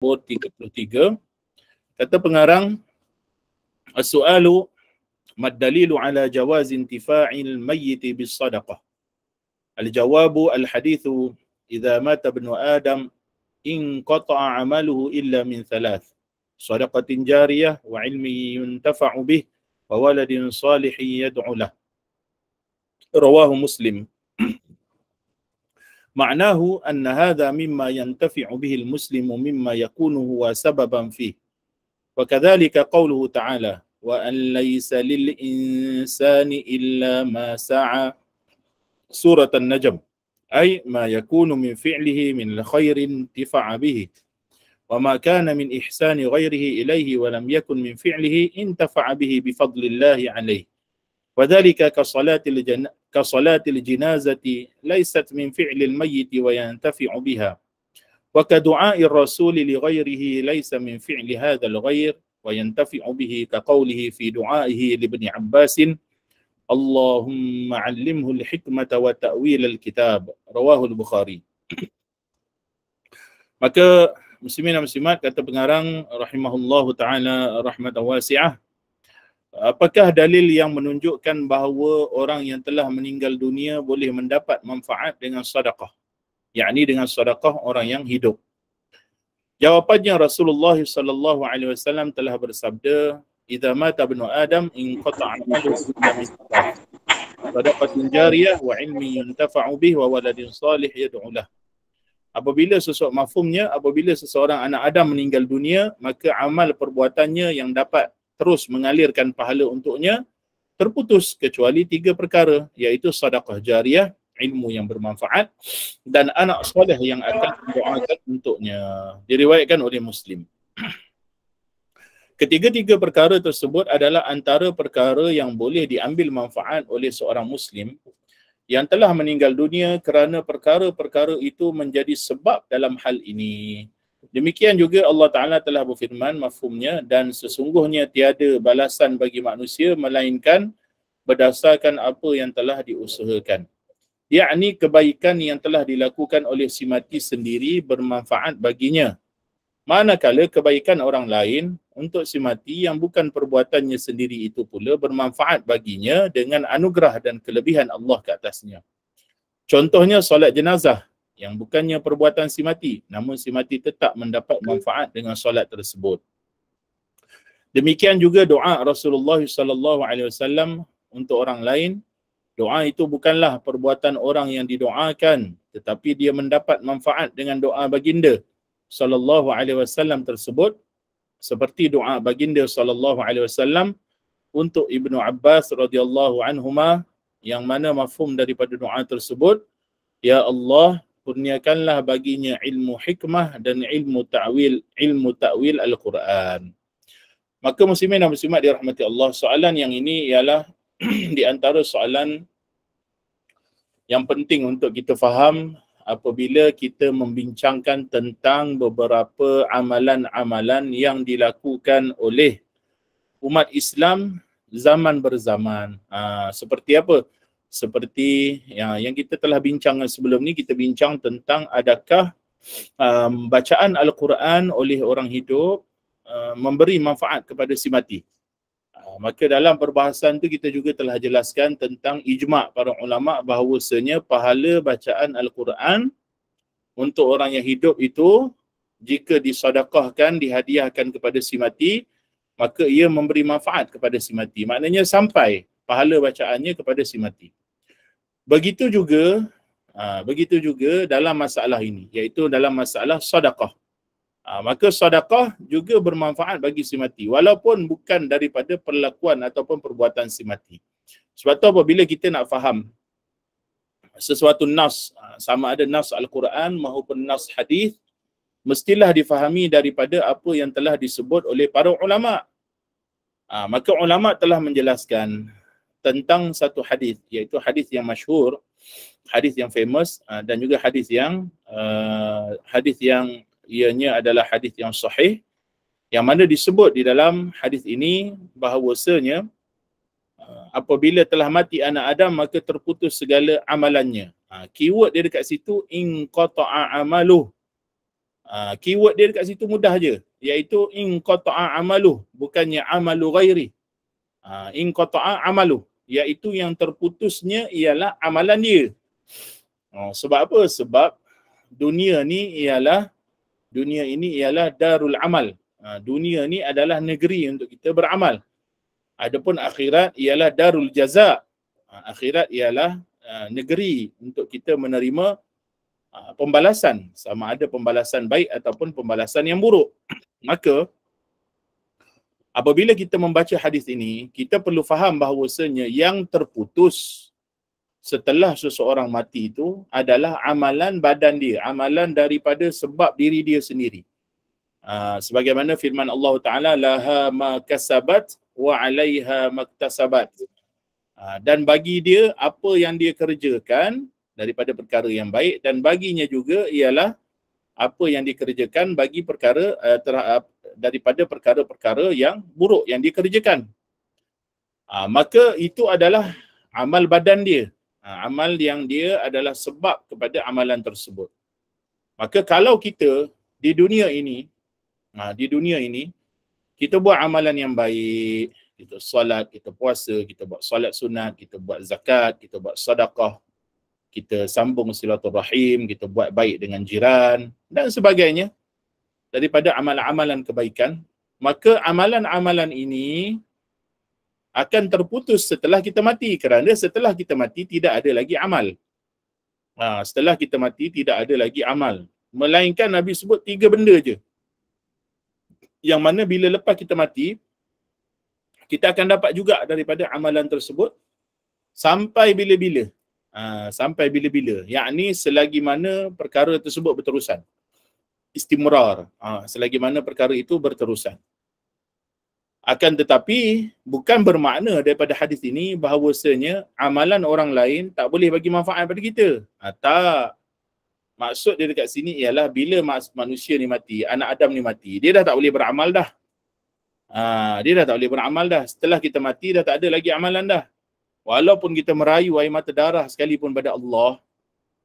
33. Kata pengarang, as-su'alu mad-dalilu ala jawaz intifa'il mayyit bis sadaqah. Al-jawabu al-hadithu idza mata ibnu Adam in qata'a 'amaluhu illa min thalath. Sadaqatin jariyah wa 'ilmin yuntafa'u bih wa waladin salihin yad'u lah. Rawahu Muslim. Ma'nahu anna hadha mimma yantafi'u bihi al-muslimu mimma yakunu huwa sababan fihi. Wa kadzalika qawluhu ta'ala wa an laysa lil insani illa ma sa'a. Surat An-Najm. Ay ma yakunu min fi'lihi min khairin intifa'a bihi. Wa ma kana min ihsani ghairihi ilayhi wa lam yakun min fi'lihi intafa'a bihi bi fadlillahi alayhi. Wa dhalika ka salatil janazati laysat min fi'lil mayyit wa yantafi'u biha. Wa ka du'a'ir rasul li ghairihi laysa min fi'li hadzal ghair wa yantafi'u bihi ka qawlihi fi du'a'ihi li ibn Abbas Allahumma 'allimhu al-hikmata wa ta'wil al-kitab. Rawahu al-Bukhari. Maka muslimin dan muslimat, kata pengarang rahimahullahu taala rahmatan wasi'ah, apakah dalil yang menunjukkan bahawa orang yang telah meninggal dunia boleh mendapat manfaat dengan sedekah, yakni dengan sedekah orang yang hidup? Jawapannya, Rasulullah sallallahu alaihi wasallam telah bersabda, idza mata ibnu Adam in qata'a 'amaluhu illa min thalath. Sadaqatin jariyah wa 'ilmin yuntafa'u bih wa waladin salih yad'u lah. Apabila apabila seseorang anak Adam meninggal dunia, maka amal perbuatannya yang dapat terus mengalirkan pahala untuknya terputus kecuali 3 perkara, iaitu sedekah jariyah, ilmu yang bermanfaat, dan anak soleh yang akan mendoakan untuknya. Diriwayatkan oleh Muslim. Ketiga-tiga perkara tersebut adalah antara perkara yang boleh diambil manfaat oleh seorang Muslim yang telah meninggal dunia kerana perkara-perkara itu menjadi sebab dalam hal ini. Demikian juga Allah Ta'ala telah berfirman, mafhumnya, dan sesungguhnya tiada balasan bagi manusia melainkan berdasarkan apa yang telah diusahakan. Yakni kebaikan yang telah dilakukan oleh si mati sendiri bermanfaat baginya. Manakala kebaikan orang lain untuk si mati yang bukan perbuatannya sendiri itu pula bermanfaat baginya dengan anugerah dan kelebihan Allah ke atasnya. Contohnya solat jenazah yang bukannya perbuatan si mati, namun si mati tetap mendapat manfaat dengan solat tersebut. Demikian juga doa Rasulullah sallallahu alaihi wasallam untuk orang lain. Doa itu bukanlah perbuatan orang yang didoakan, tetapi dia mendapat manfaat dengan doa baginda sallallahu alaihi wasallam tersebut, seperti doa baginda sallallahu alaihi wasallam untuk Ibnu Abbas radhiyallahu anhuma, yang mana mafhum daripada doa tersebut, ya Allah, kurniakanlah baginya ilmu hikmah dan ilmu ta'wil Al-Quran. Maka muslimin dan muslimat dirahmati Allah, soalan yang ini ialah di antara soalan yang penting untuk kita faham apabila kita membincangkan tentang beberapa amalan-amalan yang dilakukan oleh umat Islam zaman berzaman. Seperti apa? Seperti yang kita telah bincangkan sebelum ni, kita bincang tentang adakah bacaan Al-Quran oleh orang hidup memberi manfaat kepada si mati. Maka dalam perbahasan tu kita juga telah jelaskan tentang ijma' para ulama' bahawasanya pahala bacaan Al-Quran untuk orang yang hidup itu jika disedekahkan, dihadiahkan kepada si mati, maka ia memberi manfaat kepada si mati. Maknanya sampai pahala bacaannya kepada si mati. Begitu juga dalam masalah ini, iaitu dalam masalah sedekah. Maka sedekah juga bermanfaat bagi si mati, walaupun bukan daripada perlakuan ataupun perbuatan si mati. Sebab tu apabila kita nak faham sesuatu nas, sama ada nas Al-Quran maupun nas hadis, mestilah difahami daripada apa yang telah disebut oleh para ulama'. Maka ulama' telah menjelaskan tentang satu hadis, iaitu hadis yang masyhur, hadis yang famous, dan juga hadis yang ianya adalah hadis yang sahih, yang mana disebut di dalam hadis ini bahawasanya apabila telah mati anak Adam maka terputus segala amalannya. Keyword dia dekat situ, in qata'a amaluh. Keyword dia dekat situ mudah je, iaitu in qata'a amaluh, bukannya amalu ghairi. In qata'a amaluh, iaitu yang terputusnya ialah amalan dia. Sebab apa? Sebab dunia ini ialah darul amal. Dunia ni adalah negeri untuk kita beramal. Adapun akhirat ialah darul jaza. Akhirat ialah negeri untuk kita menerima pembalasan, sama ada pembalasan baik ataupun pembalasan yang buruk. Maka apabila kita membaca hadis ini, kita perlu faham bahawasanya yang terputus setelah seseorang mati itu adalah amalan badan dia, amalan daripada sebab diri dia sendiri. Sebagaimana firman Allah Ta'ala, laha ma kasabat wa 'alaiha maktasabat. Dan bagi dia apa yang dia kerjakan daripada perkara yang baik, dan baginya juga ialah apa yang dikerjakan bagi perkara daripada perkara-perkara yang buruk yang dikerjakan. Maka itu adalah amal badan dia, amal yang dia adalah sebab kepada amalan tersebut. Maka kalau kita di dunia ini kita buat amalan yang baik, kita solat, kita puasa, kita buat solat sunat, kita buat zakat, kita buat sedekah, kita sambung silaturahim, kita buat baik dengan jiran dan sebagainya daripada amalan-amalan kebaikan, maka amalan-amalan ini akan terputus setelah kita mati, kerana setelah kita mati tidak ada lagi amal. Setelah kita mati tidak ada lagi amal, melainkan Nabi sebut 3 benda je, yang mana bila lepas kita mati kita akan dapat juga daripada amalan tersebut sampai bila-bila. Sampai bila-bila, yakni selagi mana perkara tersebut berterusan, istimrar, selagi mana perkara itu berterusan. Akan tetapi bukan bermakna daripada hadis ini bahawasanya amalan orang lain tak boleh bagi manfaat pada kita. Tak. Maksud dia dekat sini ialah bila manusia ni mati, anak Adam ni mati, dia dah tak boleh beramal dah. Dia dah tak boleh beramal dah. Setelah kita mati dah tak ada lagi amalan dah. Walaupun kita merayu air mata darah sekalipun pada Allah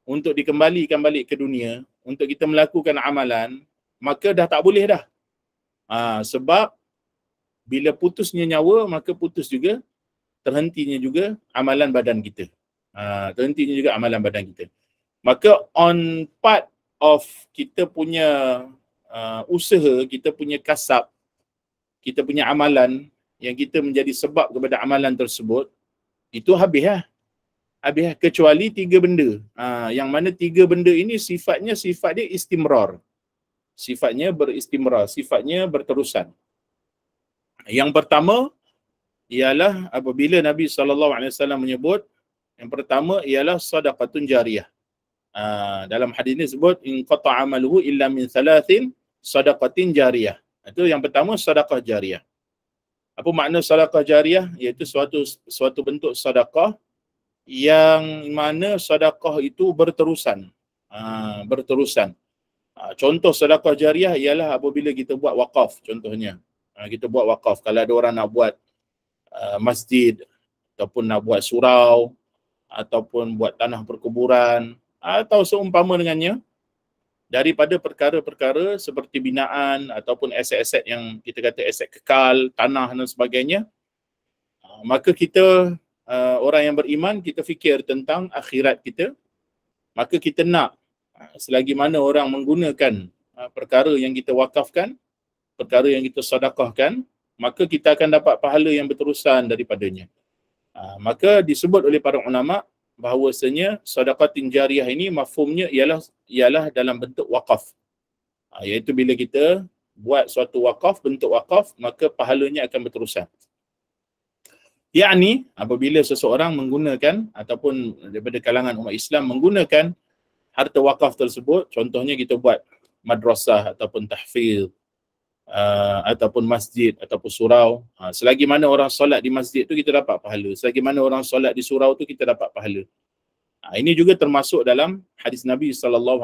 untuk dikembalikan balik ke dunia, untuk kita melakukan amalan, maka dah tak boleh dah. Sebab bila putusnya nyawa, maka putus juga, terhentinya juga amalan badan kita. Terhentinya juga amalan badan kita. Maka on part of kita punya usaha, kita punya kasab, kita punya amalan yang kita menjadi sebab kepada amalan tersebut, itu habis lah. Habis lah. Kecuali 3 benda. Yang mana 3 benda ini sifat dia istimrar. Sifatnya beristimrar, sifatnya berterusan. Yang pertama ialah apabila Nabi SAW menyebut, yang pertama ialah sadaqatun jariyah. Dalam hadis ini sebut in qata'a amaluhu illa min 3 sadaqatin jariyah. Itu yang pertama, sedekah jariyah. Apa makna sedekah jariyah? Iaitu suatu bentuk sedekah yang mana sedekah itu berterusan. Berterusan. Contoh sedekah jariyah ialah apabila kita buat wakaf, contohnya. Kita buat wakaf. Kalau ada orang nak buat masjid, ataupun nak buat surau, ataupun buat tanah perkuburan, atau seumpama dengannya, daripada perkara-perkara seperti binaan ataupun aset-aset yang kita kata aset kekal, tanah dan sebagainya, maka kita orang yang beriman, kita fikir tentang akhirat kita, maka kita nak selagi mana orang menggunakan perkara yang kita wakafkan, perkara yang kita sedekahkan, maka kita akan dapat pahala yang berterusan daripadanya. Maka disebut oleh para ulama bahawasanya sedekatin jariyah ini mafhumnya ialah dalam bentuk wakaf. Iaitu bila kita buat suatu wakaf, bentuk wakaf, maka pahalanya akan berterusan. Yakni apabila seseorang menggunakan ataupun daripada kalangan umat Islam menggunakan harta wakaf tersebut, contohnya kita buat madrasah ataupun tahfiz, ataupun masjid ataupun surau, selagi mana orang solat di masjid tu kita dapat pahala, selagi mana orang solat di surau tu kita dapat pahala. Ini juga termasuk dalam hadis Nabi SAW,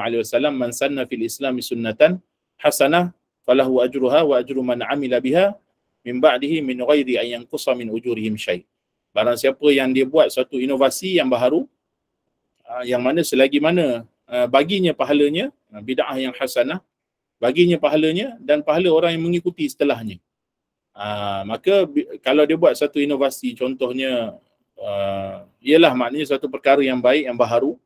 man sanna fil islami sunnatan hasanah falahu ajruha wa ajru man amila biha min ba'dihi min ghairi an yanqusa min ujurihim syai'. Barang siapa yang dia buat suatu inovasi yang baharu, yang mana selagi mana baginya pahalanya, bid'ah yang hasanah, baginya pahalanya dan pahala orang yang mengikuti setelahnya. Maka kalau dia buat satu inovasi, contohnya ialah maknanya satu perkara yang baik, yang baharu,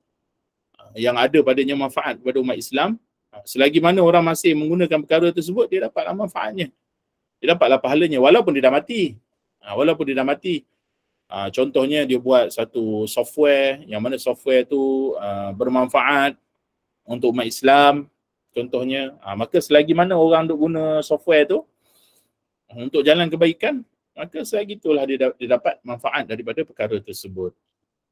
yang ada padanya manfaat kepada umat Islam, selagi mana orang masih menggunakan perkara tersebut, dia dapatlah manfaatnya, dia dapatlah pahalanya walaupun dia dah mati. Contohnya dia buat satu software, yang mana software tu bermanfaat untuk umat Islam contohnya, maka selagi mana orang duk guna software tu untuk jalan kebaikan, maka selagi itulah dia dapat manfaat daripada perkara tersebut.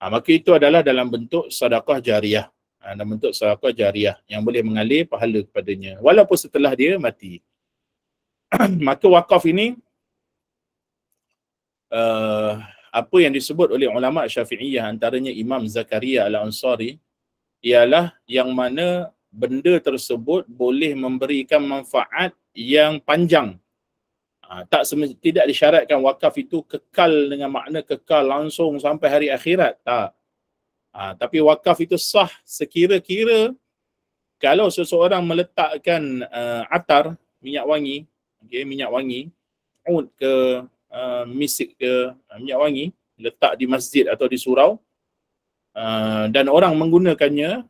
Maka itu adalah dalam bentuk sedekah jariah. Dalam bentuk sedekah jariah yang boleh mengalir pahala kepadanya walaupun setelah dia mati. Maka wakaf ini apa yang disebut oleh ulama Syafi'iyah, antaranya Imam Zakaria Al-Ansari, ialah yang mana benda tersebut boleh memberikan manfaat yang panjang. Tidak disyaratkan wakaf itu kekal dengan makna kekal langsung sampai hari akhirat, tak. Tapi wakaf itu sah sekira-kira kalau seseorang meletakkan atar, minyak wangi, minyak wangi, ud ke misik ke minyak wangi, letak di masjid atau di surau, dan orang menggunakannya,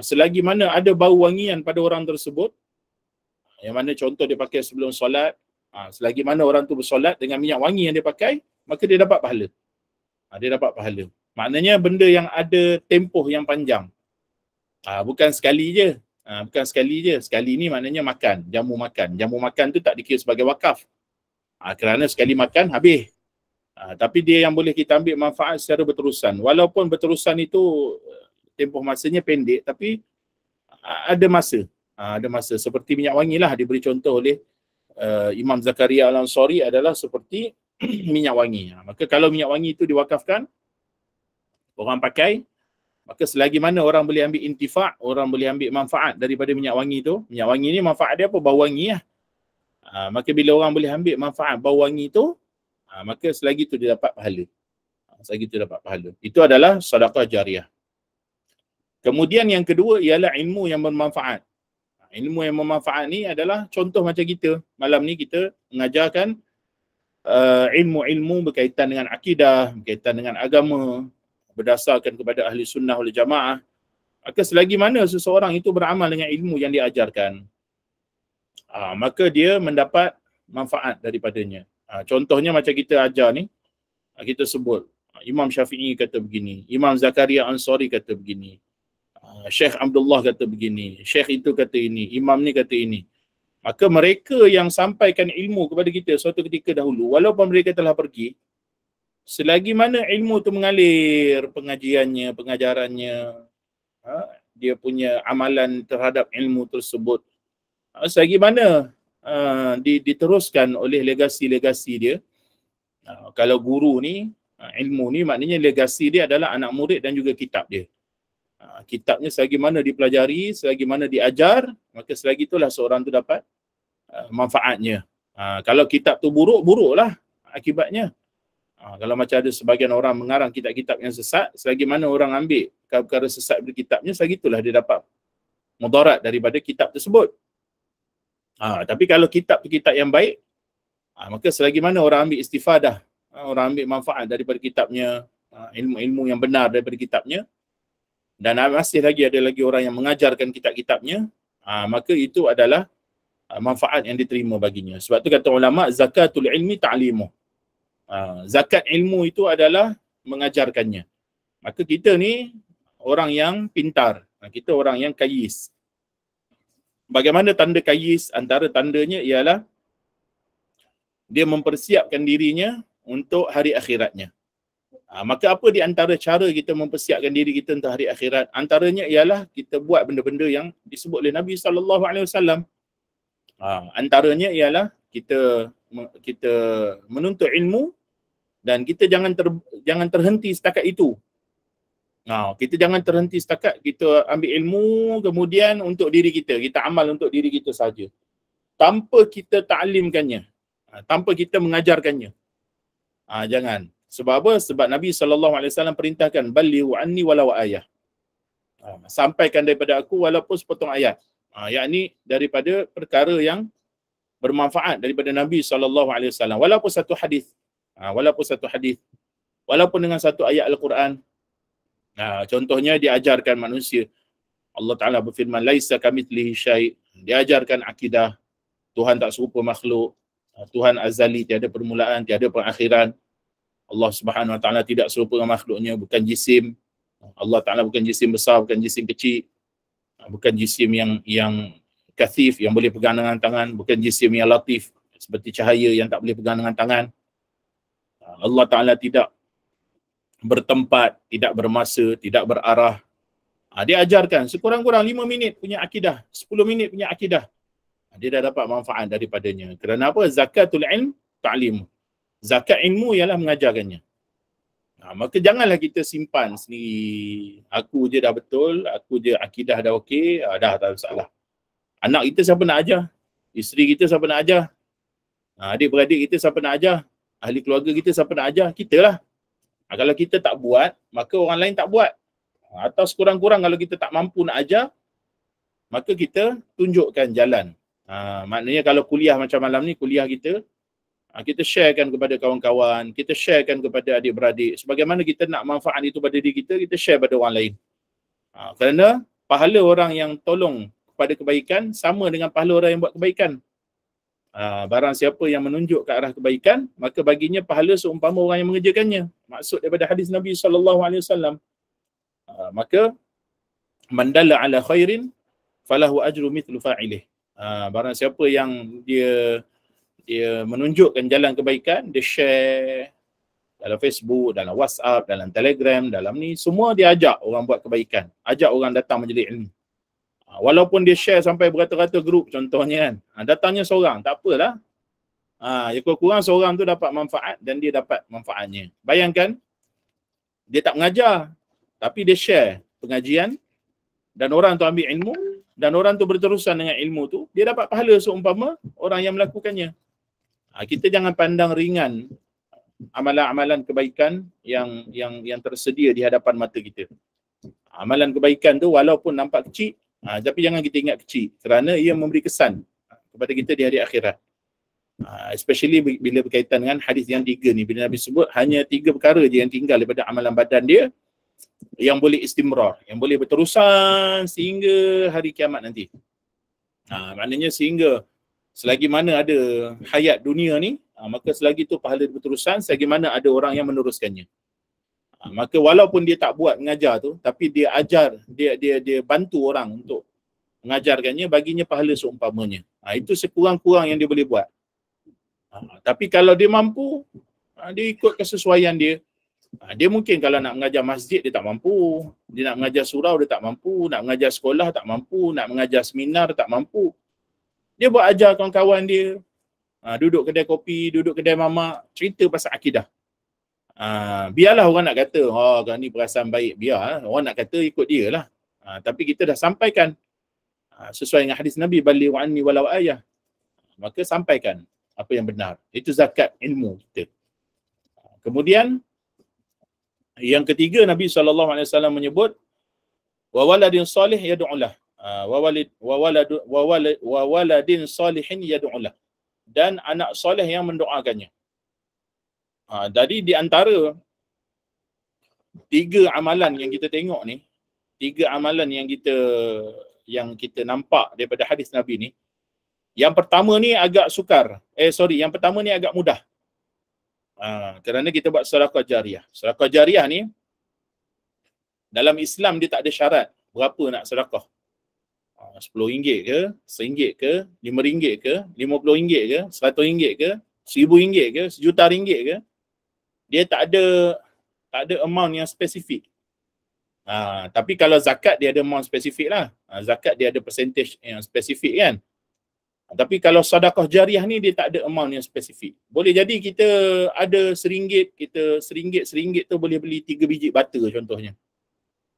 selagi mana ada bau wangian pada orang tersebut, yang mana contoh dia pakai sebelum solat, selagi mana orang tu bersolat dengan minyak wangi yang dia pakai, maka dia dapat pahala. Dia dapat pahala. Maknanya benda yang ada tempoh yang panjang. Bukan sekali je. Sekali ni maknanya makan, jamu makan. Jamu makan tu tak dikira sebagai wakaf. Kerana sekali makan habis. Tapi dia yang boleh kita ambil manfaat secara berterusan. Walaupun berterusan itu tempoh masanya pendek, tapi ada masa. Ada masa. Seperti minyak wangi lah, diberi contoh oleh Imam Zakaria Al-Ansari adalah seperti minyak wangi. Maka kalau minyak wangi itu diwakafkan, orang pakai, maka selagi mana orang boleh ambil intifak, orang boleh ambil manfaat daripada minyak wangi itu. Minyak wangi ni manfaat dia apa? Bau wangi lah. Maka bila orang boleh ambil manfaat bau wangi itu, maka selagi itu dia dapat pahala. Itu adalah sedekah jariah. Kemudian yang kedua ialah ilmu yang bermanfaat. Ilmu yang bermanfaat ni adalah contoh macam kita. Malam ni kita mengajarkan ilmu-ilmu berkaitan dengan akidah, berkaitan dengan agama, berdasarkan kepada ahli sunnah wal jamaah. Maka selagi mana seseorang itu beramal dengan ilmu yang diajarkan, maka dia mendapat manfaat daripadanya. Contohnya macam kita ajar ni, kita sebut Imam Syafi'i kata begini, Imam Zakaria Ansari kata begini, Syekh Abdullah kata begini, Syekh itu kata ini, Imam ni kata ini. Maka mereka yang sampaikan ilmu kepada kita suatu ketika dahulu, walaupun mereka telah pergi, selagi mana ilmu itu mengalir, pengajiannya, pengajarannya, dia punya amalan terhadap ilmu tersebut, selagi mana diteruskan oleh legasi-legasi dia. Kalau guru ni, ilmu ni maknanya legasi dia adalah anak murid dan juga kitab dia. Kitabnya selagi mana dipelajari, selagi mana diajar, maka selagi itulah seorang tu dapat manfaatnya. Kalau kitab tu buruk, buruklah akibatnya. Kalau macam ada sebagian orang mengarang kitab-kitab yang sesat, selagi mana orang ambil perkara sesat dari kitabnya, selagi itulah dia dapat mudarat daripada kitab tersebut. Tapi kalau kitab tu kitab yang baik, maka selagi mana orang ambil istifadah, orang ambil manfaat daripada kitabnya, ilmu-ilmu yang benar daripada kitabnya, dan masih lagi ada lagi orang yang mengajarkan kitab-kitabnya, maka itu adalah manfaat yang diterima baginya. Sebab tu kata ulama, zakatul ilmi ta'limuh. Zakat ilmu itu adalah mengajarkannya. Maka kita ni orang yang pintar, kita orang yang kayis. Bagaimana tanda kayis? Antara tandanya ialah dia mempersiapkan dirinya untuk hari akhiratnya. Maka apa di antara cara kita mempersiapkan diri kita untuk hari akhirat? Antaranya ialah kita buat benda-benda yang disebut oleh Nabi SAW. Antaranya ialah kita menuntut ilmu dan kita jangan terhenti setakat itu. Kita jangan terhenti setakat kita ambil ilmu kemudian untuk diri kita, kita amal untuk diri kita saja, tanpa kita ta'limkannya, tanpa kita mengajarkannya. Jangan. Sebab apa? Sebab Nabi SAW perintahkan, ballighu anni walau ayah. Sampaikan daripada aku walaupun sepotong ayat. yakni daripada perkara yang bermanfaat daripada Nabi SAW. Walaupun satu hadis, walaupun dengan satu ayat Al-Quran. Contohnya diajarkan manusia. Allah Ta'ala berfirman, laisa kamitslihi syai'. Diajarkan akidah Tuhan tak serupa makhluk. Tuhan azali, tiada permulaan, tiada perakhiran. Allah Subhanahu Wa Ta'ala tidak serupa dengan makhluknya, bukan jisim. Allah Ta'ala bukan jisim besar, bukan jisim kecil. Bukan jisim yang kathif, yang boleh pegang dengan tangan. Bukan jisim yang latif, seperti cahaya yang tak boleh pegang dengan tangan. Allah Ta'ala tidak bertempat, tidak bermasa, tidak berarah. Dia ajarkan sekurang-kurang 5 minit punya akidah, 10 minit punya akidah. Dia dah dapat manfaat daripadanya. Kerana apa? Zakatul ilm ta'lim. Zakat ilmu ialah mengajarkannya. Maka janganlah kita simpan sendiri. Aku je dah betul, aku je akidah dah okey, dah tak masalah. Anak kita siapa nak ajar? Isteri kita siapa nak ajar? Adik-beradik kita siapa nak ajar? Ahli keluarga kita siapa nak ajar? Kita lah. Kalau kita tak buat, maka orang lain tak buat. Atau sekurang-kurang kalau kita tak mampu nak ajar, maka kita tunjukkan jalan. Maknanya kalau kuliah macam malam ni, kuliah kita sharekan kepada kawan-kawan, kita sharekan kepada adik-beradik. Sebagaimana kita nak manfaat itu pada diri kita, kita share pada orang lain. Kerana pahala orang yang tolong kepada kebaikan sama dengan pahala orang yang buat kebaikan. Barang siapa yang menunjuk ke arah kebaikan, maka baginya pahala seumpama orang yang mengerjakannya. Maksud daripada hadis Nabi SAW. Maka man dalla ala khairin falahu ajru mithlu fa'ilih. Barang siapa yang dia menunjukkan jalan kebaikan, dia share dalam Facebook, dalam WhatsApp, dalam Telegram, dalam ni, semua dia ajak orang buat kebaikan, ajak orang datang majlis ilmu. Walaupun dia share sampai beratus-ratus grup contohnya kan, datangnya seorang, tak apalah. Ya kurang-kurang seorang tu dapat manfaat dan dia dapat manfaatnya. Bayangkan, dia tak mengajar, tapi dia share pengajian dan orang tu ambil ilmu dan orang tu berterusan dengan ilmu tu, dia dapat pahala seumpama orang yang melakukannya. Kita jangan pandang ringan amalan-amalan kebaikan yang tersedia di hadapan mata kita. Amalan kebaikan tu walaupun nampak kecil, tapi jangan kita ingat kecil kerana ia memberi kesan kepada kita di hari akhirat. Especially bila berkaitan dengan hadis yang 3 ni, bila Nabi sebut hanya 3 perkara je yang tinggal daripada amalan badan dia yang boleh istimrar, yang boleh berterusan sehingga hari kiamat nanti. Maknanya sehingga selagi mana ada hayat dunia ni, maka selagi tu pahala berterusan, selagi mana ada orang yang meneruskannya. Maka walaupun dia tak buat mengajar tu, tapi dia ajar, dia bantu orang untuk mengajarkannya, baginya pahala seumpamanya. Itu sekurang-kurang yang dia boleh buat. Tapi kalau dia mampu, dia ikut kesesuaian dia. Dia mungkin kalau nak mengajar masjid dia tak mampu, dia nak mengajar surau dia tak mampu, nak mengajar sekolah tak mampu, nak mengajar seminar tak mampu. Dia buat ajar kawan-kawan dia, duduk kedai kopi, duduk kedai mamak, cerita pasal akidah. Biarlah orang nak kata, kan ni perasaan baik, biar orang nak kata ikut dia lah. Tapi kita dah sampaikan sesuai dengan hadis Nabi, baligh anni walau ayah. Maka sampaikan apa yang benar. Itu zakat ilmu kita. Kemudian yang ketiga, Nabi SAW menyebut wa waladin salih yad'ulah. Wa waladin salihin yad'ulah. Dan anak soleh yang mendoakannya. Jadi di antara 3 amalan yang kita tengok ni, 3 amalan yang kita nampak daripada hadis Nabi ni, yang pertama ni agak sukar. Yang pertama ni agak mudah. Kerana kita buat sedekah jariah. Sedekah jariah ni dalam Islam dia tak ada syarat berapa nak sedekah. RM10 ke, RM1 ke, RM5 ke, RM50 ke, RM100 ke, RM1000 ke, RM1 juta ke. Dia tak ada amount yang spesifik. Tapi kalau zakat dia ada amount spesifik lah. Zakat dia ada percentage yang spesifik kan. Tapi kalau sedekah jariah ni dia tak ada amount yang spesifik. Boleh jadi kita ada RM1, kita RM1 tu boleh beli 3 biji bata contohnya.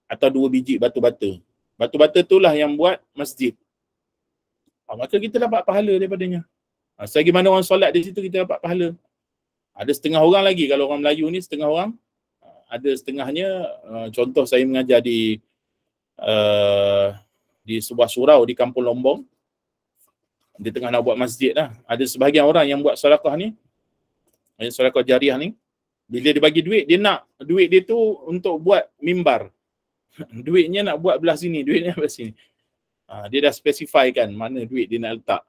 Atau 2 biji batu-bata. Batu-bata itulah yang buat masjid. Maka kita dapat pahala daripadanya. Selagi mana orang solat di situ kita dapat pahala. Ada setengah orang lagi, kalau orang Melayu ni setengah orang, ada setengahnya, contoh saya mengajar di di sebuah surau di Kampung Lombong. Dia tengah nak buat masjid lah. Ada sebahagian orang yang buat sedekah ni, sedekah jariah ni, bila dia bagi duit, dia nak duit dia tu untuk buat mimbar. Duitnya nak buat belah sini, duitnya belah sini. Dia dah spesifikan mana duit dia nak letak.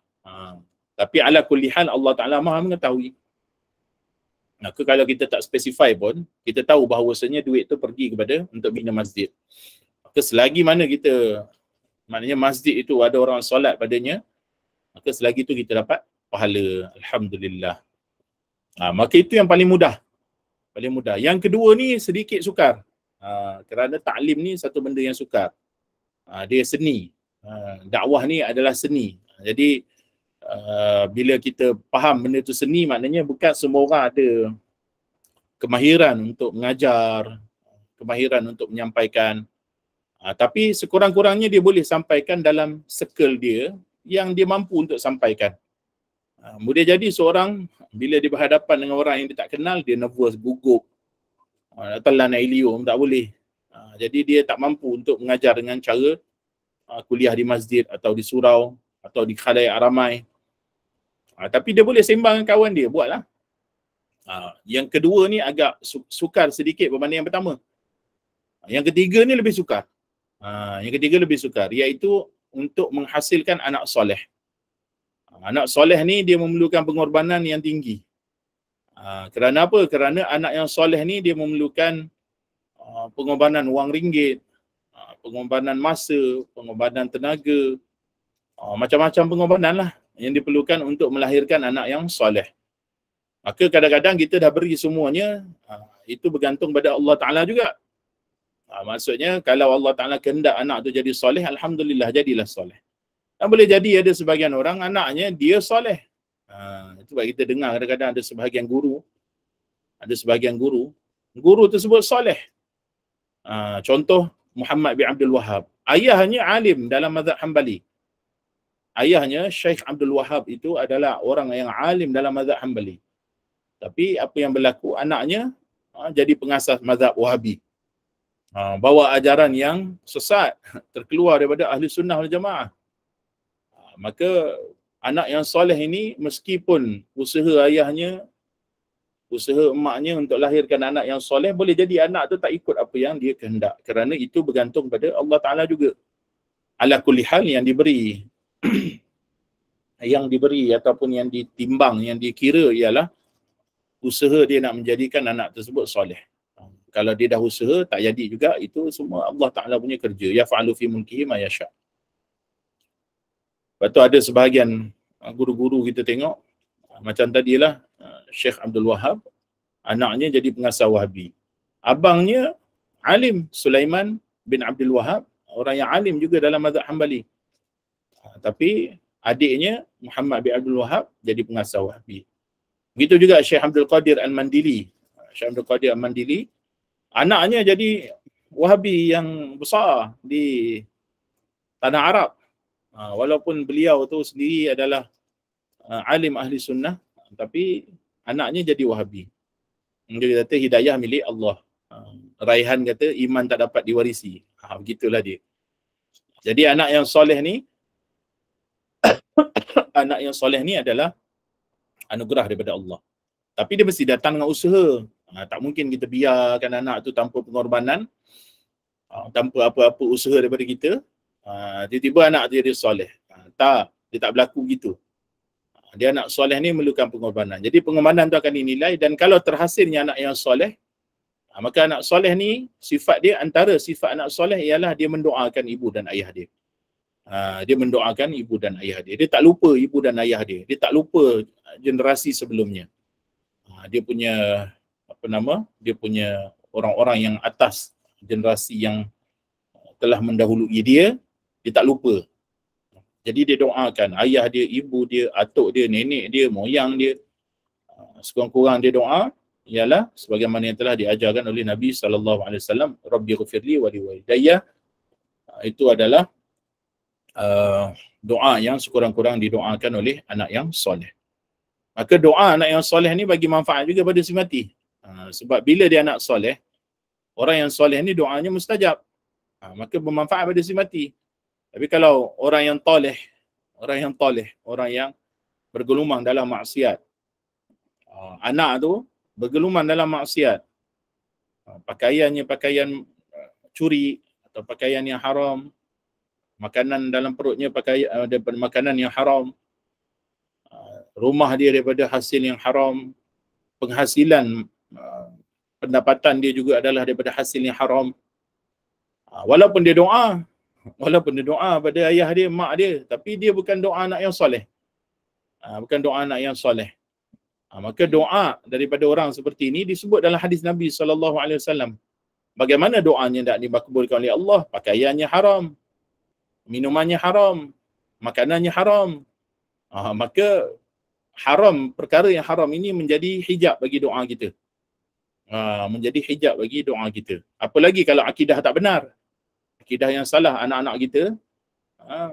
Tapi ala kulli hal Allah Ta'ala Maha mengetahui. Maka kalau kita tak spesify pun, kita tahu bahawasanya duit tu pergi kepada untuk bina masjid. Maka selagi mana kita, maknanya masjid itu ada orang solat padanya, maka selagi itu kita dapat pahala. Alhamdulillah. Maka itu yang paling mudah. Paling mudah. Yang kedua ni sedikit sukar. Kerana ta'lim ni satu benda yang sukar. Dia seni. Dakwah ni adalah seni. Jadi bila kita faham benda tu seni, maknanya bukan semua orang ada kemahiran untuk mengajar, kemahiran untuk menyampaikan. Tapi sekurang-kurangnya dia boleh sampaikan dalam circle dia yang dia mampu untuk sampaikan. Boleh jadi seorang bila dia berhadapan dengan orang yang dia tak kenal, dia nervous, gugup, telan ilium, tak boleh. Jadi dia tak mampu untuk mengajar dengan cara kuliah di masjid atau di surau atau di khalayak ramai. Tapi dia boleh sembang dengan kawan dia, buatlah. Yang kedua ni agak sukar sedikit berbanding yang pertama. Yang ketiga ni lebih sukar. Yang ketiga lebih sukar, iaitu untuk menghasilkan anak soleh. Anak soleh ni dia memerlukan pengorbanan yang tinggi. Kerana apa? Kerana anak yang soleh ni dia memerlukan pengorbanan wang ringgit, pengorbanan masa, pengorbanan tenaga, macam-macam pengorbanan lah yang diperlukan untuk melahirkan anak yang soleh. Maka kadang-kadang kita dah beri semuanya, itu bergantung pada Allah Ta'ala juga. Maksudnya kalau Allah Ta'ala kehendak anak tu jadi soleh, Alhamdulillah jadilah soleh. Dan boleh jadi ada sebahagian orang anaknya dia soleh. Itu sebab kita dengar kadang-kadang ada sebahagian guru, guru tersebut soleh. Contoh Muhammad bin Abdul Wahab. Ayahnya alim dalam mazhab Hanbali. Ayahnya Syekh Abdul Wahab itu adalah orang yang alim dalam mazhab Hanbali. Tapi apa yang berlaku, anaknya jadi pengasas mazhab Wahabi. Bawa ajaran yang sesat, terkeluar daripada ahli sunnah wal jamaah. Maka anak yang soleh ini, meskipun usaha ayahnya, usaha emaknya untuk lahirkan anak yang soleh, boleh jadi anak tu tak ikut apa yang dia kehendak. Kerana itu bergantung pada Allah Ta'ala juga. Ala kulli hal yang diberi yang diberi ataupun yang ditimbang, yang dikira ialah usaha dia nak menjadikan anak tersebut soleh. Kalau dia dah usaha tak jadi juga, itu semua Allah Ta'ala punya kerja. Yaf'alu fi mulkihi ma yasha'. Lepas tu ada sebahagian guru-guru kita tengok, macam tadilah Syekh Abdul Wahab, anaknya jadi pengasas Wahabi. Abangnya alim, Sulaiman bin Abdul Wahab, orang yang alim juga dalam mazhab Hanbali. Tapi adiknya Muhammad bin Abdul Wahab jadi pengasas Wahabi. Begitu juga Syekh Abdul Qadir Al-Mandili. Syekh Abdul Qadir Al-Mandili, anaknya jadi Wahabi yang besar di tanah Arab. Walaupun beliau tu sendiri adalah alim ahli sunnah, tapi anaknya jadi Wahabi. Dia kata hidayah milik Allah. Raihan kata iman tak dapat diwarisi. Begitulah dia. Jadi anak yang soleh ni anak yang soleh ni adalah anugerah daripada Allah. Tapi dia mesti datang dengan usaha. Tak mungkin kita biarkan anak tu tanpa pengorbanan, tanpa apa-apa usaha daripada kita. Tiba-tiba anak dia soleh. Tak, dia tak berlaku gitu. Dia anak soleh ni memerlukan pengorbanan. Jadi pengorbanan tu akan dinilai, dan kalau terhasilnya anak yang soleh, maka anak soleh ni sifat dia, antara sifat anak soleh ialah dia mendoakan ibu dan ayah dia. Dia mendoakan ibu dan ayah dia. Dia tak lupa ibu dan ayah dia. Dia tak lupa generasi sebelumnya. Dia punya dia punya orang-orang yang atas, generasi yang telah mendahului dia tak lupa. Jadi dia doakan ayah dia, ibu dia, atuk dia, nenek dia, moyang dia. Sekurang-kurang dia doa ialah sebagaimana yang telah diajarkan oleh Nabi SAW, Rabbi ghfirli wa liwalidayya. Itu adalah doa yang sekurang-kurang didoakan oleh anak yang soleh. Maka doa anak yang soleh ni bagi manfaat juga pada si mati. Sebab bila dia anak soleh, orang yang soleh ni doanya mustajab. Maka bermanfaat pada si mati. Tapi kalau orang yang toleh, orang yang bergelumang dalam maksiat, anak tu bergelumang dalam maksiat, pakaiannya pakaian curi atau pakaian yang haram, makanan dalam perutnya daripada makanan yang haram, rumah dia daripada hasil yang haram, penghasilan pendapatan dia juga adalah daripada hasil yang haram. Walaupun dia doa pada ayah dia, mak dia, tapi dia bukan doa anak yang soleh. Bukan doa anak yang soleh. Maka doa daripada orang seperti ini disebut dalam hadis Nabi SAW. Bagaimana doanya tak dibakbulkan oleh Allah? Pakaiannya haram, minumannya haram, makanannya haram. Maka haram, perkara yang haram ini menjadi hijab bagi doa kita. Menjadi hijab bagi doa kita. Apalagi kalau akidah tak benar, akidah yang salah, anak-anak kita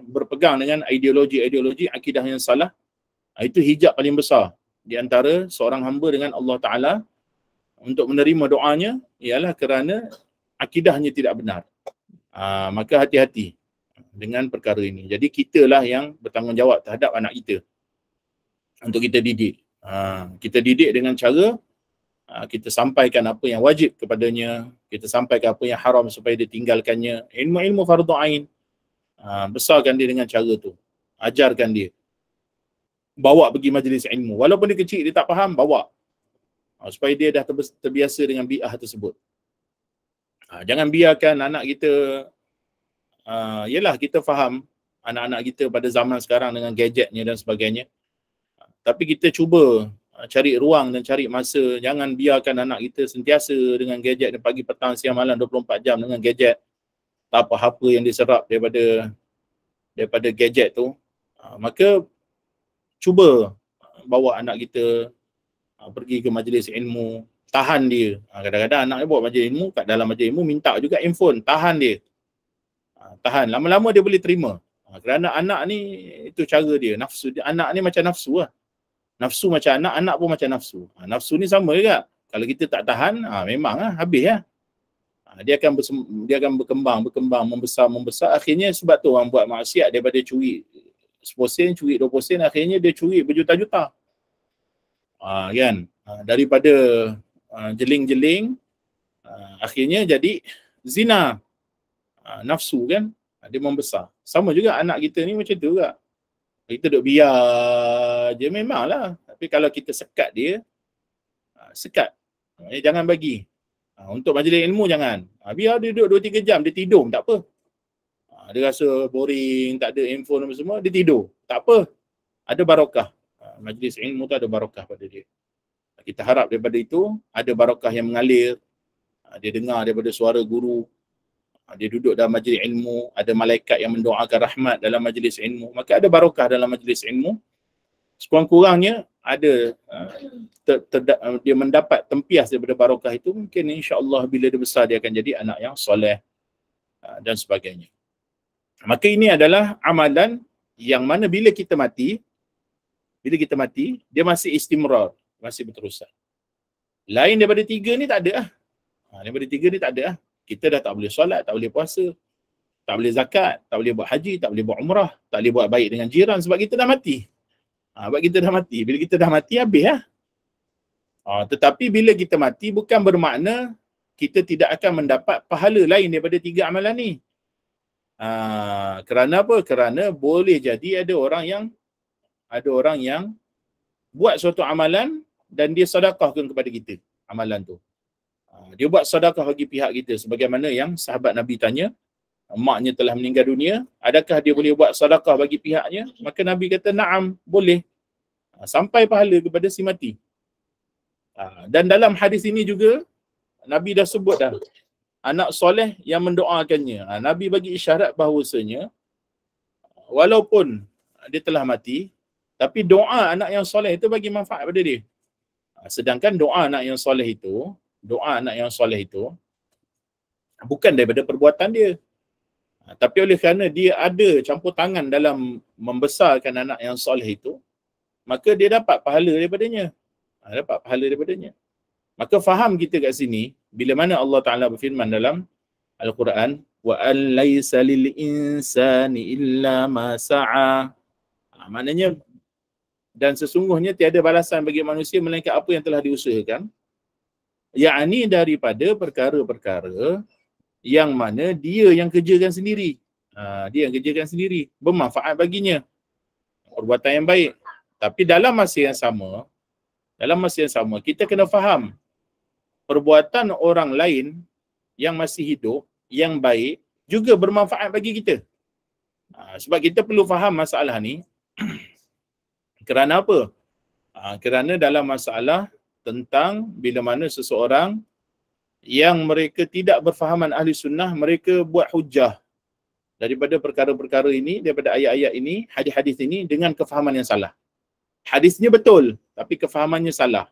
berpegang dengan ideologi akidah yang salah, itu hijab paling besar di antara seorang hamba dengan Allah Ta'ala untuk menerima doanya, ialah kerana akidahnya tidak benar. Maka hati-hati dengan perkara ini. Jadi kitalah yang bertanggungjawab terhadap anak kita untuk kita didik. Kita didik dengan cara kita sampaikan apa yang wajib kepadanya, kita sampaikan apa yang haram supaya dia tinggalkannya. Ilmu-ilmu fardu ain, besarkan dia dengan cara tu, ajarkan dia, bawa pergi majlis ilmu. Walaupun dia kecil, dia tak faham, bawa. Supaya dia dah terbiasa dengan bi'ah tersebut. Jangan biarkan anak kita, yelah kita faham anak-anak kita pada zaman sekarang dengan gadgetnya dan sebagainya. Tapi kita cuba cari ruang dan cari masa. Jangan biarkan anak kita sentiasa dengan gadget pagi, petang, siang, malam 24 jam dengan gadget. Tak apa-apa yang diserap daripada gadget tu. Maka cuba bawa anak kita pergi ke majlis ilmu, tahan dia. Kadang-kadang anak dia buat majlis ilmu, kat dalam majlis ilmu minta juga handphone, tahan dia. Tahan, lama-lama dia boleh terima. Kerana anak ni, itu cara dia, nafsu dia. Anak ni macam nafsu lah. Nafsu macam anak, anak pun macam nafsu. Nafsu ni sama juga. Kalau kita tak tahan, memang habis lah. Dia akan berkembang, membesar. Akhirnya sebab tu orang buat maksiat, daripada curi 10%, curi 20%, akhirnya dia curi berjuta-juta. Kan? Daripada jeling-jeling, akhirnya jadi zina. Nafsu kan? Dia membesar. Sama juga anak kita ni macam tu juga. Kita duk biar je memanglah. Tapi kalau kita sekat dia, sekat. Jangan bagi. Untuk majlis ilmu jangan. Biar dia duduk 2-3 jam, dia tidur tak apa. Dia rasa boring, tak ada handphone apa semua, dia tidur. Tak apa. Ada barakah. Majlis ilmu tu ada barakah pada dia. Kita harap daripada itu, ada barakah yang mengalir. Dia dengar daripada suara guru. Dia duduk dalam majlis ilmu, ada malaikat yang mendoakan rahmat dalam majlis ilmu. Maka ada barakah dalam majlis ilmu. Sekurang-kurangnya ada dia mendapat tempias daripada barakah itu, mungkin insya-Allah bila dia besar dia akan jadi anak yang soleh dan sebagainya. Maka ini adalah amalan yang mana bila kita mati, dia masih istimrar, masih berterusan. Lain daripada 3 ni tak ada lah. Daripada 3 ni tak ada lah. Kita dah tak boleh solat, tak boleh puasa, tak boleh zakat, tak boleh buat haji, tak boleh buat umrah, tak boleh buat baik dengan jiran sebab kita dah mati. Sebab kita dah mati. Bila kita dah mati, habis lah. Tetapi bila kita mati, bukan bermakna kita tidak akan mendapat pahala lain daripada 3 amalan ni. Kerana apa? Kerana boleh jadi ada orang yang buat suatu amalan dan dia sedekahkan kepada kita amalan tu. Dia buat sedekah bagi pihak kita, sebagaimana yang sahabat Nabi tanya, maknya telah meninggal dunia, adakah dia boleh buat sedekah bagi pihaknya? Maka Nabi kata, na'am, boleh. Sampai pahala kepada si mati. Dan dalam hadis ini juga, Nabi dah sebut dah, anak soleh yang mendoakannya. Nabi bagi isyarat bahawasanya, walaupun dia telah mati, tapi doa anak yang soleh itu bagi manfaat pada dia. Sedangkan doa anak yang soleh itu bukan daripada perbuatan dia, tapi oleh kerana dia ada campur tangan dalam membesarkan anak yang soleh itu, maka dia dapat pahala daripadanya. Maka faham kita kat sini, bila mana Allah Ta'ala berfirman dalam Al-Quran, wa an laisa lil insani illa ma sa'a. Maknanya dan sesungguhnya tiada balasan bagi manusia melainkan apa yang telah diusahakan. Yakni daripada perkara-perkara yang mana dia yang kerjakan sendiri. Dia yang kerjakan sendiri, bermanfaat baginya, perbuatan yang baik. Tapi dalam masa yang sama, kita kena faham perbuatan orang lain yang masih hidup, yang baik, juga bermanfaat bagi kita. Sebab kita perlu faham masalah ni. Kerana apa? Kerana dalam masalah tentang bila mana seseorang yang mereka tidak berfahaman ahli sunnah, mereka buat hujah daripada perkara-perkara ini, daripada ayat-ayat ini, hadis-hadis ini dengan kefahaman yang salah. Hadisnya betul, tapi kefahamannya salah.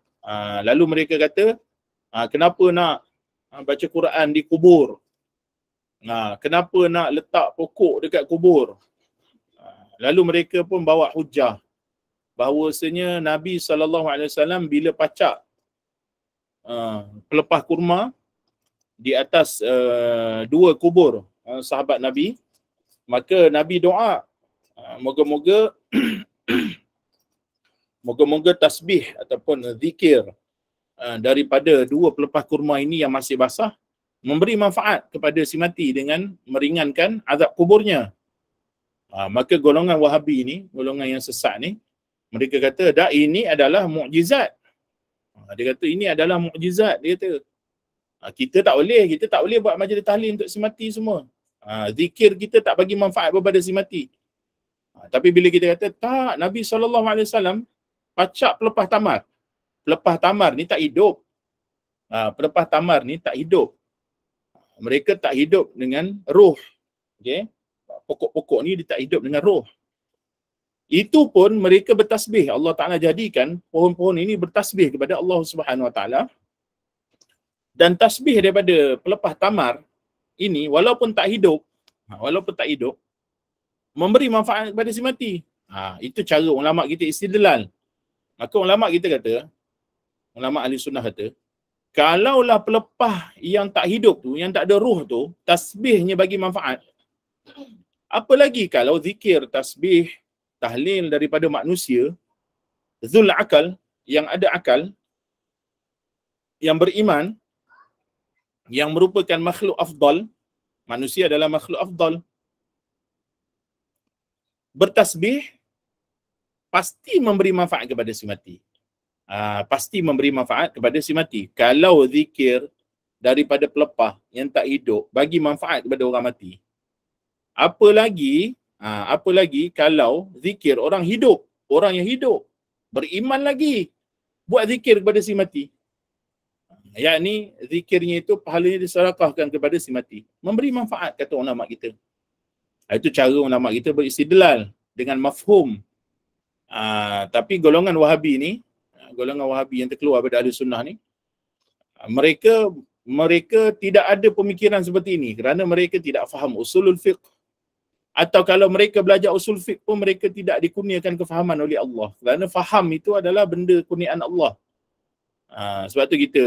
Lalu mereka kata, kenapa nak baca Quran di kubur? Kenapa nak letak pokok dekat kubur? Lalu mereka pun bawa hujah bahawasanya Nabi SAW bila pacak pelepah kurma di atas dua kubur sahabat Nabi, maka Nabi doa, moga-moga tasbih ataupun zikir daripada dua pelepah kurma ini yang masih basah memberi manfaat kepada si mati dengan meringankan azab kuburnya. Maka golongan Wahabi ini, golongan yang sesat ni, mereka kata, dah ini adalah mukjizat. Dia kata ini adalah mukjizat. Dia kata kita tak boleh buat majlis tahlil untuk si mati semua. Zikir kita tak bagi manfaat kepada si mati. Tapi bila kita kata tak, Nabi SAW pacak pelepah tamar. Pelepah tamar ni tak hidup. Pelepah tamar ni tak hidup. Mereka tak hidup dengan roh. Okay? Pokok-pokok ni dia tak hidup dengan roh. Itu pun mereka bertasbih. Allah Ta'ala jadikan pohon-pohon ini bertasbih kepada Allah Subhanahu Wa Ta'ala. Dan tasbih daripada pelepah tamar ini walaupun tak hidup, memberi manfaat kepada si mati. Itu cara ulama kita istidlal. Maka ulama kita kata, ulama ahli sunnah kata, kalaulah pelepah yang tak hidup tu, yang tak ada ruh tu, tasbihnya bagi manfaat, apa lagi kalau zikir, tasbih, tahlil daripada manusia, zul akal, yang ada akal, yang beriman, yang merupakan makhluk afdal, manusia adalah makhluk afdal, bertasbih pasti memberi manfaat kepada si mati. Pasti memberi manfaat kepada si mati. Kalau zikir daripada pelepah yang tak hidup bagi manfaat kepada orang mati, apa lagi kalau zikir orang hidup, orang yang hidup, beriman lagi, buat zikir kepada si mati. Yakni zikirnya itu pahalanya disedekahkan kepada si mati. Memberi manfaat, kata ulama kita. Itu cara ulama kita beristidlal dengan mafhum. Tapi golongan Wahabi ni, golongan Wahabi yang terkeluar daripada ahli sunnah ni, mereka tidak ada pemikiran seperti ini kerana mereka tidak faham usulul fiqh. Atau kalau mereka belajar usul fiqh pun mereka tidak dikurniakan kefahaman oleh Allah. Kerana faham itu adalah benda kurniaan Allah. Sebab tu kita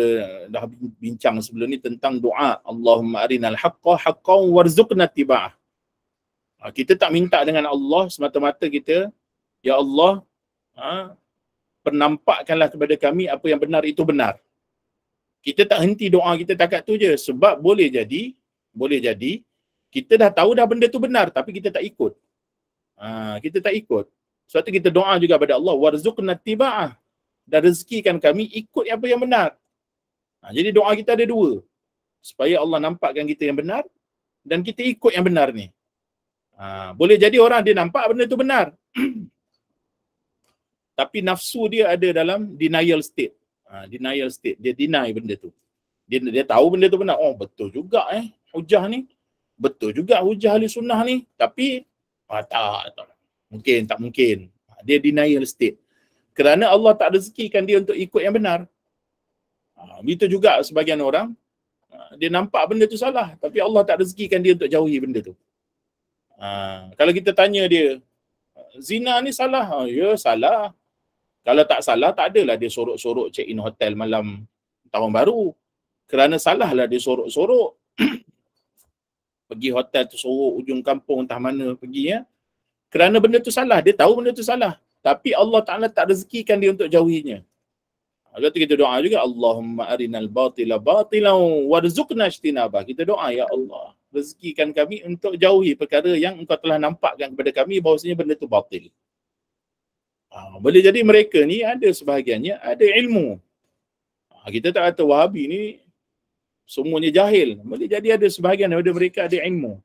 dah bincang sebelum ni tentang doa, Allahumma arinal haqqa haqqan warzuqna tiba'ah. Kita tak minta dengan Allah semata-mata kita, ya Allah, pernampakkanlah kepada kami apa yang benar itu benar. Kita tak henti doa kita takat tu je, sebab boleh jadi kita dah tahu dah benda tu benar tapi kita tak ikut. Kita tak ikut. Sebab tu kita doa juga pada Allah, warzuqna tiba'ah, dan rezekikan kami ikut apa yang benar. Jadi doa kita ada dua, supaya Allah nampakkan kita yang benar dan kita ikut yang benar ni. Boleh jadi orang dia nampak benda tu benar tapi nafsu dia ada dalam denial state. Denial state, dia deny benda tu. Dia tahu benda tu benar. Oh betul juga hujah ni. Betul juga hujah ahli sunnah ni. Tapi tak mungkin. Dia denial state. Kerana Allah tak rezekikan dia untuk ikut yang benar. Begitu juga sebagian orang, dia nampak benda tu salah tapi Allah tak rezekikan dia untuk jauhi benda tu. Kalau kita tanya dia, zina ni salah? Ya salah. Kalau tak salah, tak adalah dia sorok-sorok check in hotel malam tahun baru. Kerana salah lah dia sorok-sorok. Pergi hotel tu sorok ujung kampung entah mana pergi ya. Kerana benda tu salah, dia tahu benda tu salah. Tapi Allah Ta'ala tak rezekikan dia untuk jauhinya. Lepas tu kita doa juga, Allahumma arinal batila batilau warzuqna ijtinabah. Kita doa, ya Allah, rezekikan kami untuk jauhi perkara yang engkau telah nampakkan kepada kami bahawasanya benda tu batil. Boleh jadi mereka ni ada sebahagiannya ada ilmu. Kita tak kata Wahabi ni semuanya jahil. Boleh jadi ada sebahagian daripada mereka ada ilmu.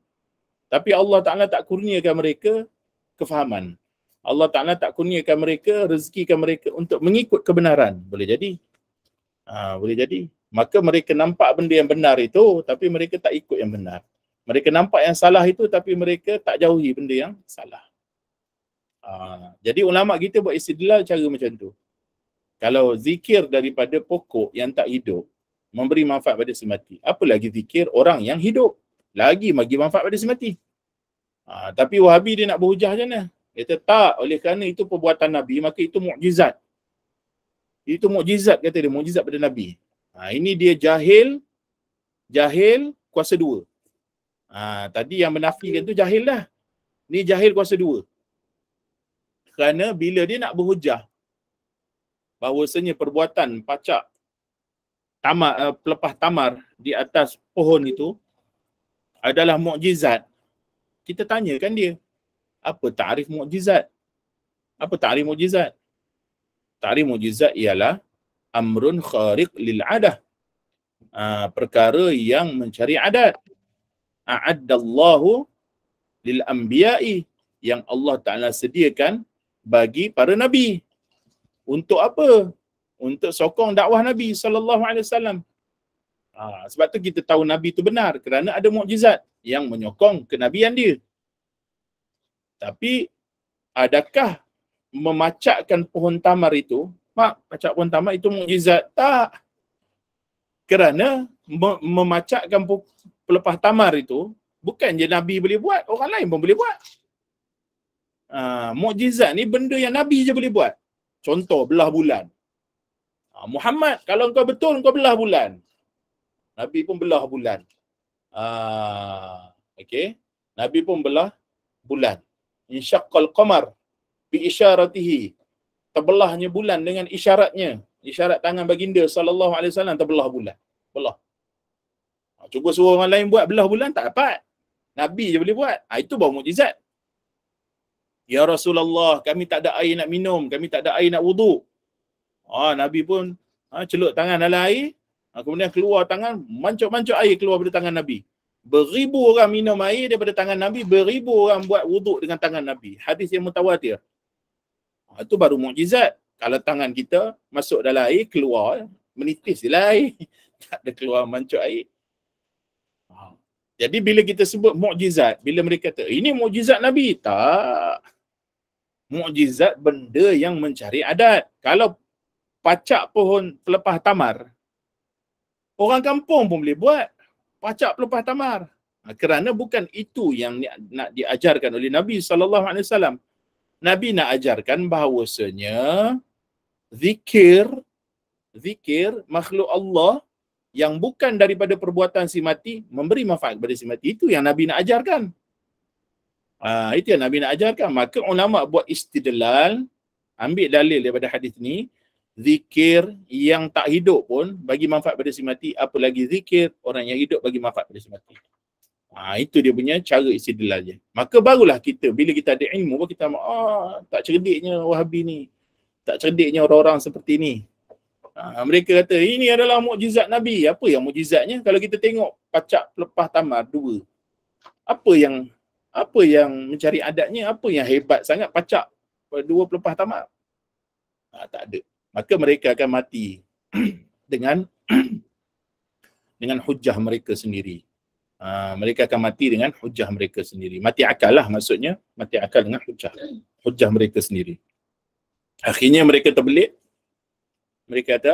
Tapi Allah Ta'ala tak kurniakan mereka kefahaman. Allah Ta'ala tak kurniakan mereka, rezekikan mereka untuk mengikut kebenaran. Boleh jadi. Boleh jadi. Maka mereka nampak benda yang benar itu, tapi mereka tak ikut yang benar. Mereka nampak yang salah itu, tapi mereka tak jauhi benda yang salah. Jadi ulama kita buat istidlal cara macam tu. Kalau zikir daripada pokok yang tak hidup, memberi manfaat pada si mati. Apa lagi zikir orang yang hidup, lagi bagi manfaat pada si mati. Tapi Wahabi dia nak berhujah macam mana? Dia kata tak, oleh kerana itu perbuatan Nabi, maka itu mukjizat. Itu mukjizat, kata dia, mukjizat pada Nabi. Ini dia jahil kuasa dua. Tadi yang menafikan tu jahil dah. Ni jahil kuasa dua. Kerana bila dia nak berhujah bahawasanya perbuatan pacak pelepah tamar di atas pohon itu adalah mukjizat, kita tanyakan dia, apa ta'rif mukjizat? Apa ta'rif mukjizat? Ta'rif mukjizat ialah amrun khariq lil adah. Perkara yang mencari adat. A'addallahu lil anbiya'i, yang Allah Ta'ala sediakan bagi para nabi. Untuk apa? Untuk sokong dakwah Nabi SAW. Sebab tu kita tahu Nabi itu benar, kerana ada mukjizat yang menyokong kenabian dia. Tapi adakah memacakkan pohon tamar itu, macak pohon tamar itu mukjizat? Tak. Kerana memacakkan pelepah tamar itu bukan je Nabi boleh buat, orang lain pun boleh buat. Mukjizat ni benda yang Nabi je boleh buat. Contoh, belah bulan. Muhammad, kalau engkau betul, engkau belah bulan. Nabi pun belah bulan. Okey. Nabi pun belah bulan. Insyaqqal qamar bi isyaratihi. Terbelahnya bulan dengan isyaratnya. Isyarat tangan baginda sallallahu alaihi wasallam, terbelah bulan. Belah. Cuba suruh orang lain buat belah bulan, tak dapat. Nabi je boleh buat. Itu baru mukjizat. Ya Rasulullah, kami tak ada air nak minum, kami tak ada air nak wuduk. Nabi pun celup tangan dalam air, kemudian keluar tangan, mancuk-mancuk air keluar dari tangan Nabi. Beribu orang minum air daripada tangan Nabi, beribu orang buat wuduk dengan tangan Nabi. Hadis yang mutawatir. Itu baru mukjizat. Kalau tangan kita masuk dalam air, keluar, menitis je lah air. Tak ada keluar mancuk air. Jadi bila kita sebut mukjizat, bila mereka kata, ini mukjizat Nabi. Tak. Mukjizat benda yang mencari adat. Kalau pacak pohon pelepah tamar, orang kampung pun boleh buat. Pacak pelepah tamar. Kerana bukan itu yang nak diajarkan oleh Nabi SAW. Nabi nak ajarkan bahawasanya zikir makhluk Allah yang bukan daripada perbuatan si mati memberi manfaat kepada si mati. Itu yang Nabi nak ajarkan. Itu yang Nabi nak ajarkan. Maka ulama buat istidlal, ambil dalil daripada hadis ni, zikir yang tak hidup pun bagi manfaat pada si mati, apa lagi zikir orang yang hidup bagi manfaat pada si mati. Itu dia punya cara istidlal je. Maka barulah kita, bila kita ada ilmu, baru kita tak cerdiknya Wahabi ni, tak cerdiknya orang-orang seperti ni. Mereka kata ini adalah mukjizat Nabi. Apa yang mukjizatnya? Kalau kita tengok pacak pelepah tamar dua, apa yang mencari adatnya? Apa yang hebat sangat pacak dua pelepah tamar? Tak ada. Maka mereka akan mati dengan hujah mereka sendiri. Mereka akan mati dengan hujah mereka sendiri. Mati akal lah maksudnya. Mati akal dengan hujah mereka sendiri. Akhirnya mereka terbelit. Mereka kata,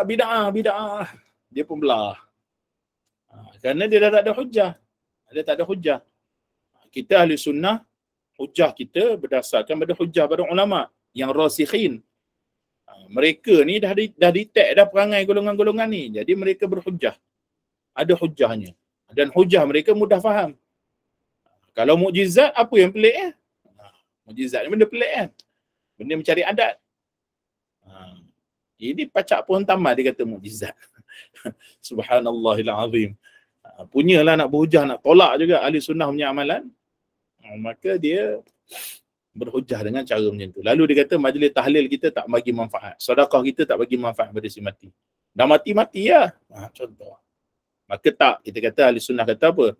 bid'ah. Dia pun belah. Kerana dia dah tak ada hujah. Dia tak ada hujah. Kita ahli sunnah, hujah kita berdasarkan pada hujah pada ulama yang rasikhin. Mereka ni dah detect dah perangai golongan-golongan ni. Jadi mereka berhujah. Ada hujahnya. Dan hujah mereka mudah faham. Kalau mukjizat, apa yang pelik Mukjizat ni benda pelik kan? Benda mencari adat. Ini pacak pohon tamal dia kata mukjizat. Subhanallahil azim. Punyalah nak berhujah, nak tolak juga ahli sunnah punya amalan. Maka dia berhujah dengan cara macam tu. Lalu dia kata majlis tahlil kita tak bagi manfaat. Sedekah kita tak bagi manfaat pada si mati. Dah mati-mati lah. Contoh. Maka tak, kita kata ahli sunnah kata apa?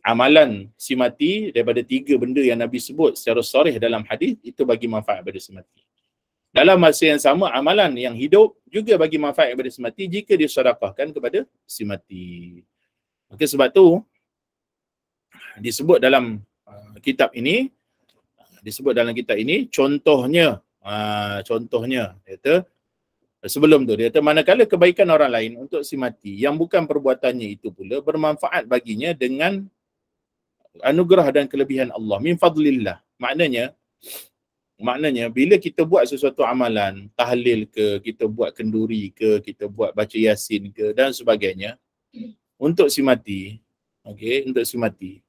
Amalan si mati daripada 3 benda yang Nabi sebut secara sharih dalam hadis itu bagi manfaat pada si mati. Dalam masa yang sama, amalan yang hidup juga bagi manfaat kepada si mati jika disedekahkan kepada si mati. Maka sebab tu disebut dalam kitab ini, contohnya, dia kata, sebelum tu dia kata manakala kebaikan orang lain untuk si mati yang bukan perbuatannya itu pula bermanfaat baginya dengan anugerah dan kelebihan Allah, min fadlillah. Maknanya bila kita buat sesuatu amalan, tahlil ke, kita buat kenduri ke, kita buat baca yasin ke dan sebagainya untuk si mati, okey, untuk si mati,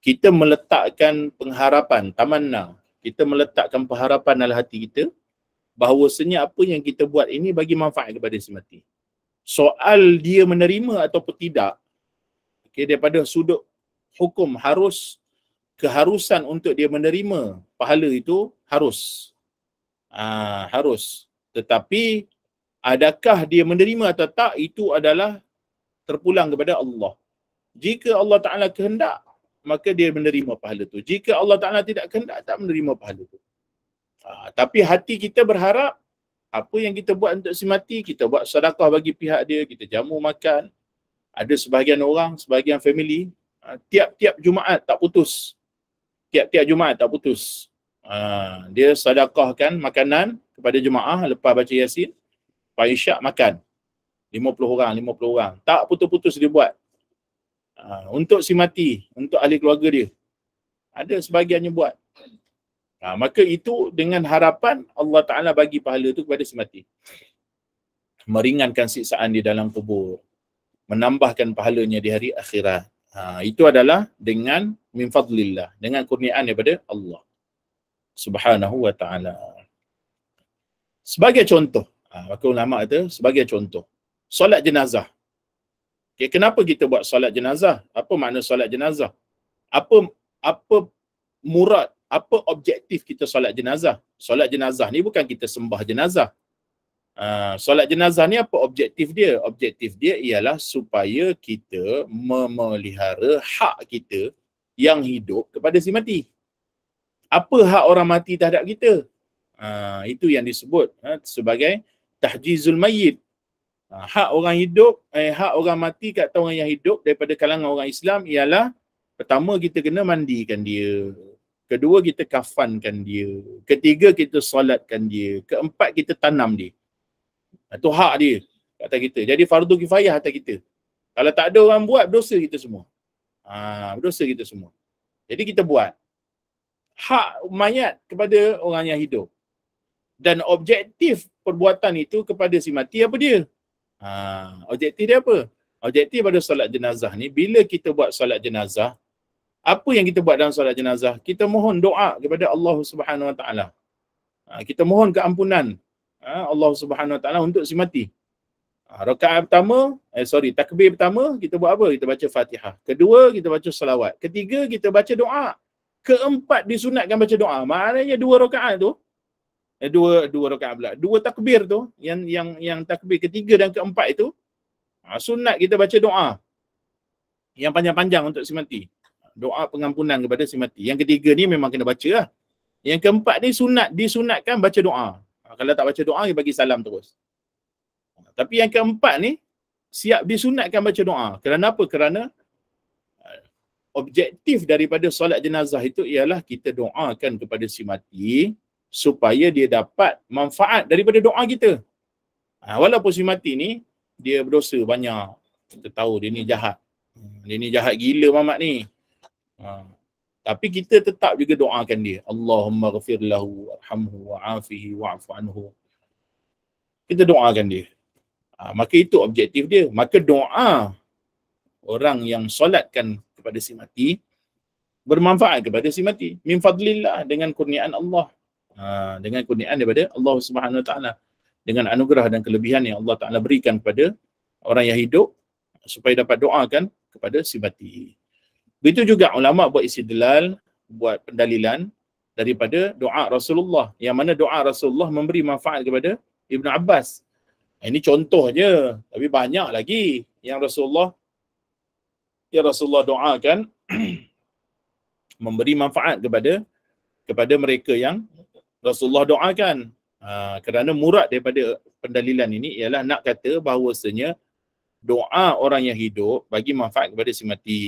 kita meletakkan pengharapan, tamanna, kita meletakkan pengharapan dalam hati kita bahawasanya apa yang kita buat ini bagi manfaat kepada si mati. Soal dia menerima ataupun tidak, okey, daripada sudut hukum keharusan untuk dia menerima pahala itu harus. Harus. Tetapi adakah dia menerima atau tak, itu adalah terpulang kepada Allah. Jika Allah Ta'ala kehendak, maka dia menerima pahala tu. Jika Allah Ta'ala tidak kehendak, tak menerima pahala tu. Tapi hati kita berharap apa yang kita buat untuk si mati, kita buat sedekah bagi pihak dia, kita jamu makan. Ada sebahagian orang, sebahagian family, tiap-tiap Jumaat tak putus. Tiap-tiap Jumaat tak putus. Dia sedekahkan makanan kepada jemaah lepas baca yasin, lepas isyak makan. 50 orang. Tak putus-putus dia buat. Untuk si mati, untuk ahli keluarga dia. Ada sebahagiannya buat. Maka itu dengan harapan Allah Ta'ala bagi pahala tu kepada si mati. Meringankan siksaan di dalam kubur. Menambahkan pahalanya di hari akhirat. Itu adalah dengan min fadlillah, dengan kurniaan daripada Allah Subhanahu wa Ta'ala. Sebagai contoh, maka ulama kata sebagai contoh, solat jenazah. Okay, kenapa kita buat solat jenazah? Apa makna solat jenazah? Apa murad, apa objektif kita solat jenazah? Solat jenazah ni bukan kita sembah jenazah. Solat jenazah ni apa objektif dia? Objektif dia ialah supaya kita memelihara hak kita yang hidup kepada si mati. Apa hak orang mati terhadap kita? Itu yang disebut sebagai tahjizul mayyit. Hak orang hidup, hak orang mati kat orang yang hidup daripada kalangan orang Islam ialah pertama kita kena mandikan dia. Kedua kita kafankan dia. Ketiga kita solatkan dia. Keempat kita tanam dia. Itu hak dia kata kita. Jadi fardu kifayah atas kita. Kalau tak ada orang buat, berdosa kita semua. Berdosa kita semua. Jadi kita buat. Hak mayat kepada orang yang hidup. Dan objektif perbuatan itu kepada si mati apa dia? Objektif dia apa? Objektif pada solat jenazah ni, bila kita buat solat jenazah, apa yang kita buat dalam solat jenazah? Kita mohon doa kepada Allah Subhanahu Wa Taala. Kita mohon keampunan Allah Subhanahu Wa Taala untuk si mati. Rakaat pertama, takbir pertama kita buat apa? Kita baca Fatihah. Kedua kita baca salawat. Ketiga kita baca doa. Keempat disunatkan baca doa. Maknanya 2 rakaat tu, dua rakaat pula. 2 takbir tu, yang takbir ketiga dan keempat itu, sunat kita baca doa yang panjang-panjang untuk si mati. Doa pengampunan kepada si mati. Yang ketiga ni memang kena baca lah. Yang keempat ni disunatkan baca doa. Kalau tak baca doa, dia bagi salam terus. Tapi yang keempat ni, siap disunatkan baca doa. Kenapa? Kerana objektif daripada solat jenazah itu ialah kita doakan kepada si mati supaya dia dapat manfaat daripada doa kita. Walaupun si mati ni, dia berdosa banyak. Kita tahu dia ni jahat. Dia ni jahat gila mamat ni. Tapi kita tetap juga doakan dia. Allahumma ghafir lahu, warhamhu, wa'afihi, wa'afu anhu. Kita doakan dia. Maka itu objektif dia. Maka doa orang yang solatkan kepada si mati bermanfaat kepada si mati. Min fadlillah, dengan kurniaan Allah. Dengan kurniaan daripada Allah Subhanahu Wa Taala, dengan anugerah dan kelebihan yang Allah Taala berikan kepada orang yang hidup supaya dapat doakan kepada si mati. Begitu juga ulama buat istidlal, buat pendalilan daripada doa Rasulullah, yang mana doa Rasulullah memberi manfaat kepada Ibnu Abbas. Ini contoh je, tapi banyak lagi yang Rasulullah doakan memberi manfaat kepada mereka yang Rasulullah doakan. Kerana murad daripada pendalilan ini ialah nak kata bahawasanya doa orang yang hidup bagi manfaat kepada si mati.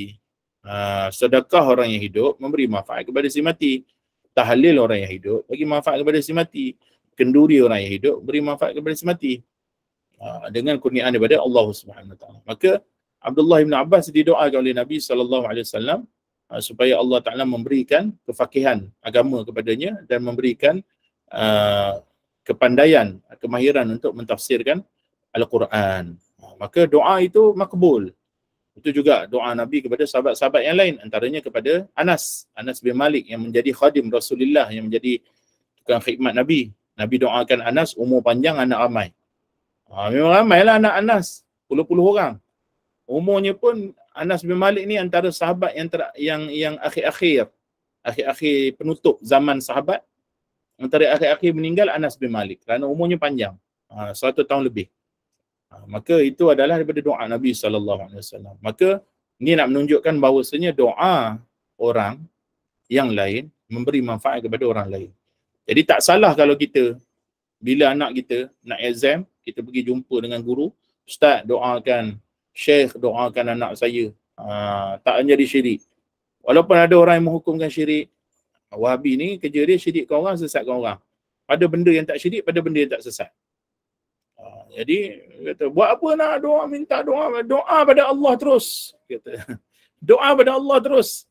Sedekah orang yang hidup memberi manfaat kepada si mati. Tahlil orang yang hidup bagi manfaat kepada si mati. Kenduri orang yang hidup beri manfaat kepada si mati. Dengan kurniaan daripada Allah Subhanahu Wa Taala. Maka Abdullah bin Abbas didoakan oleh Nabi SAW supaya Allah Ta'ala memberikan kefakihan agama kepadanya dan memberikan kepandaian, kemahiran untuk mentafsirkan Al-Quran. Maka doa itu makbul. Itu juga doa Nabi kepada sahabat-sahabat yang lain, antaranya kepada Anas bin Malik yang menjadi khadim Rasulullah, yang menjadi tukang khidmat Nabi. Nabi doakan Anas umur panjang, anak ramai. Memang ramailah anak Anas, puluh-puluh orang. Umurnya pun Anas bin Malik ni antara sahabat yang akhir-akhir penutup zaman sahabat. Antara akhir-akhir meninggal Anas bin Malik kerana umurnya panjang, 100 tahun lebih. Maka itu adalah daripada doa Nabi SAW. Maka ini nak menunjukkan bahawasanya doa orang yang lain memberi manfaat kepada orang lain. Jadi tak salah kalau kita, bila anak kita nak exam, kita pergi jumpa dengan guru, Ustaz doakan, Syekh doakan anak saya, tak jadi syirik. Walaupun ada orang yang menghukumkan syirik, Wahabi ni kerja dia syirikkan orang, sesatkan orang. Pada benda yang tak syirik, pada benda yang tak sesat. Jadi kata, buat apa nak doa, minta doa pada Allah terus. Kata, doa pada Allah terus.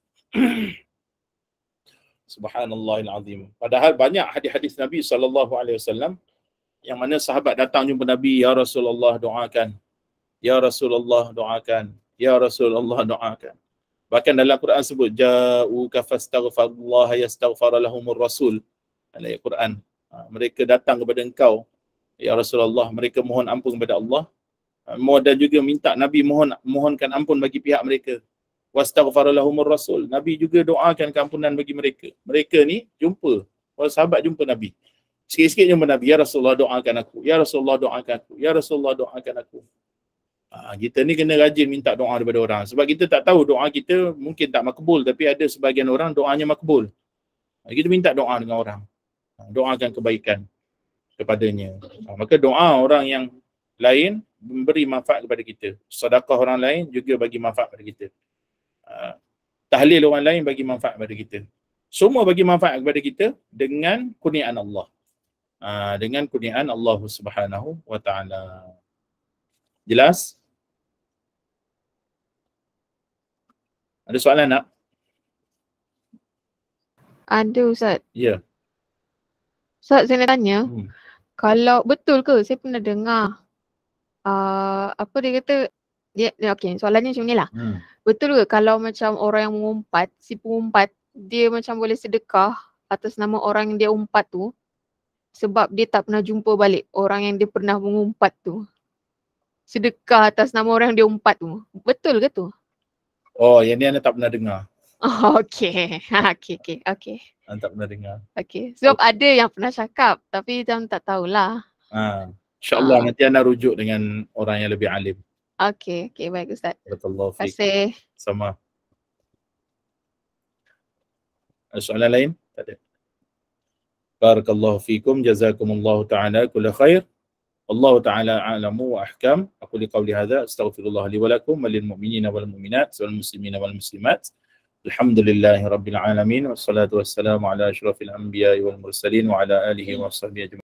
Subhanallahil azim. Padahal banyak hadis-hadis Nabi SAW yang mana sahabat datang jumpa Nabi, ya Rasulullah doakan. Ya Rasulullah doakan. Ya Rasulullah doakan. Bahkan dalam Quran sebut ja'uka fastaghfirullah yastaghfar lahumur rasul. Dalam Quran, mereka datang kepada engkau ya Rasulullah, mereka mohon ampun kepada Allah, dan juga minta Nabi mohonkan ampun bagi pihak mereka. Wastaghfar lahumur rasul. Nabi juga doakan keampunan bagi mereka. Mereka ni jumpa, para sahabat jumpa Nabi. Sikit-sikit jumpa Nabi, ya Rasulullah doakan aku. Ya Rasulullah doakan aku. Ya Rasulullah doakan aku. Kita ni kena rajin minta doa daripada orang. Sebab kita tak tahu doa kita mungkin tak makbul, tapi ada sebahagian orang doanya makbul. Kita minta doa dengan orang. Doakan kebaikan kepadanya. Maka doa orang yang lain memberi manfaat kepada kita. Sedekah orang lain juga bagi manfaat kepada kita. Tahlil orang lain bagi manfaat kepada kita. Semua bagi manfaat kepada kita dengan kurniaan Allah. Dengan kurniaan Allah Subhanahu Wa Taala. Jelas? Ada soalan nak? Ada Ustaz. Ya. Ustaz, saya nak tanya, kalau betul ke saya pernah dengar apa dia kata, okey, soalannya macam ni lah. Betul ke kalau macam orang yang mengumpat, si pengumpat, dia macam boleh sedekah atas nama orang yang dia umpat tu sebab dia tak pernah jumpa balik orang yang dia pernah mengumpat tu? Sedekah atas nama orang yang dia umpat tu. Betul ke tu? Oh, yang ni anda tak pernah dengar. Oh, okey. Okey. Anda tak pernah dengar. Okey. Sebab ada yang pernah cakap tapi macam tak tahulah. InsyaAllah nanti anda rujuk dengan orang yang lebih alim. Okey, baik Ustaz. Barakallahu fiik. Terima kasih. Sama. Ada soalan lain? Tak ada. Barakallahu fiikum, jazakumullahu ta'ala kulla khair. Allah Ta'ala a'lamu wa ahkam. Aku liqawli hadha, astaghfirullah li walakum, walil mu'minina wal mu'minat, wal muslimina wal muslimat. Alhamdulillahi rabbil alamin, wassalatu wassalamu ala ashrafil anbiya wal mursalin, wa ala alihi wa sahbihi ajma'in.